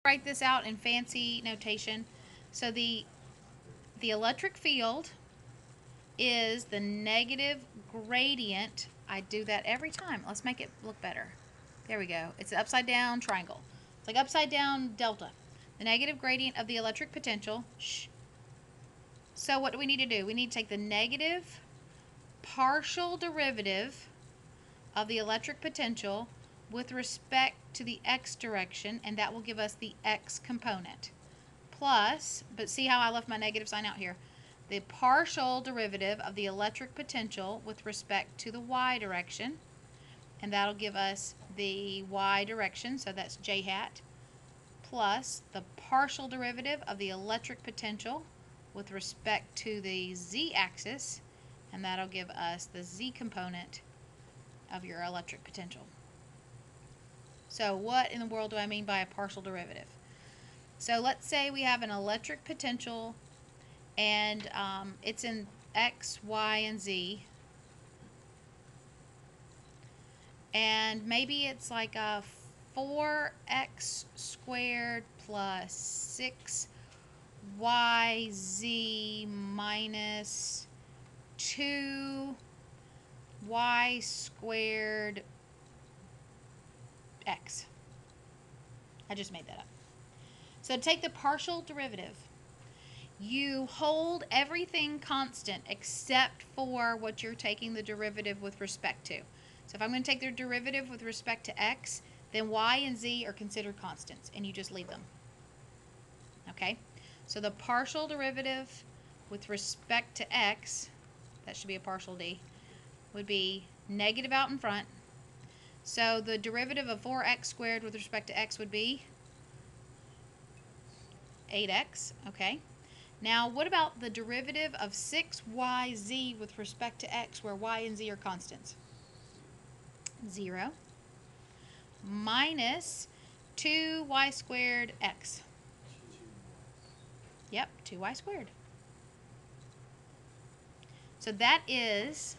write this out in fancy notation. So the electric field is the negative gradient. I do that every time. Let's make it look better. There we go. It's an upside down triangle. It's like upside down delta. The negative gradient of the electric potential. Shh. So what do we need to do? We need to take the negative partial derivative of the electric potential with respect to the x direction, and that will give us the x component. Plus, but see how I left my negative sign out here, the partial derivative of the electric potential with respect to the y direction, and that'll give us the y direction, so that's j hat, plus the partial derivative of the electric potential with respect to the z-axis, and that'll give us the z component of your electric potential. So what in the world do I mean by a partial derivative? So let's say we have an electric potential and it's in x, y, and z. And maybe it's like a 4x squared plus 6yz minus 2y squared x. I just made that up. So to take the partial derivative, you hold everything constant except for what you're taking the derivative with respect to. So if I'm going to take the derivative with respect to x, then y and z are considered constants, and you just leave them. Okay? So the partial derivative with respect to x, that should be a partial d, would be negative out in front. So the derivative of 4x squared with respect to x would be 8x. Okay. Now what about the derivative of 6yz with respect to x, where y and z are constants? 0 minus 2y squared x. Yep, 2y squared. So that is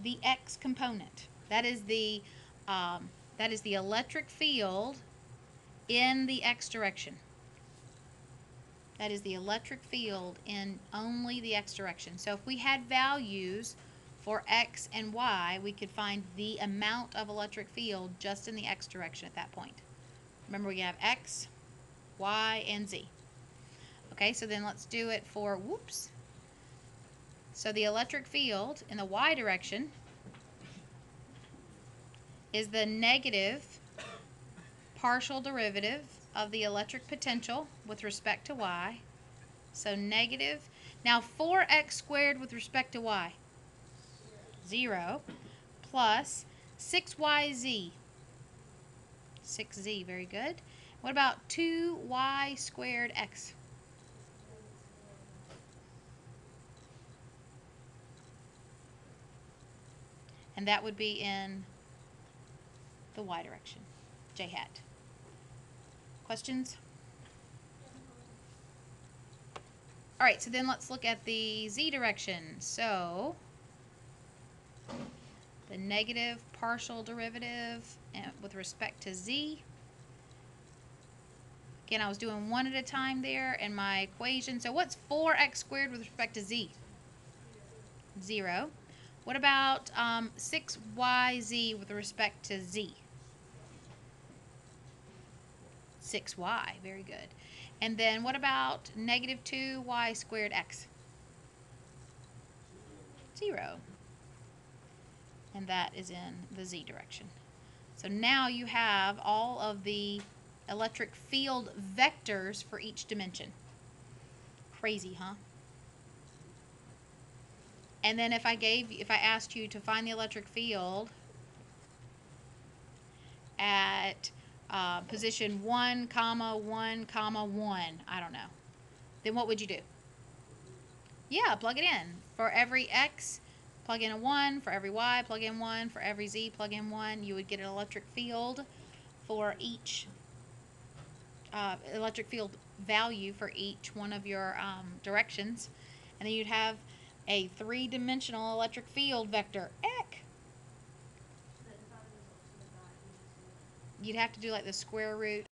the x component. That is the electric field in the x direction. That is the electric field in only the x direction. So if we had values for x and y, we could find the amount of electric field just in the x direction at that point. Remember, we have x, y, and z. Okay, so then let's do it for, whoops. So the electric field in the y direction is the negative partial derivative of the electric potential with respect to y. So negative. Now 4x squared with respect to y. 0 plus 6yz. 6z, very good. What about 2y squared x? And that would be in the y direction, j hat. Questions? All right, so then let's look at the z direction. So the negative partial derivative with respect to z. Again, I was doing one at a time there in my equation. So what's 4x squared with respect to z? 0. What about 6yz with respect to z? 6y, very good. And then what about negative 2y squared x? 0. And that is in the z direction. So now you have all of the electric field vectors for each dimension. Crazy, huh? And then if I asked you to find the electric field at position 1, 1, 1, I don't know, then what would you do? Yeah, plug it in. For every x, plug in a 1. For every y, plug in 1. For every z, plug in 1. You would get an electric field for each electric field value for each one of your directions. And then you'd have a three-dimensional electric field vector. Eck! You'd have to do like the square root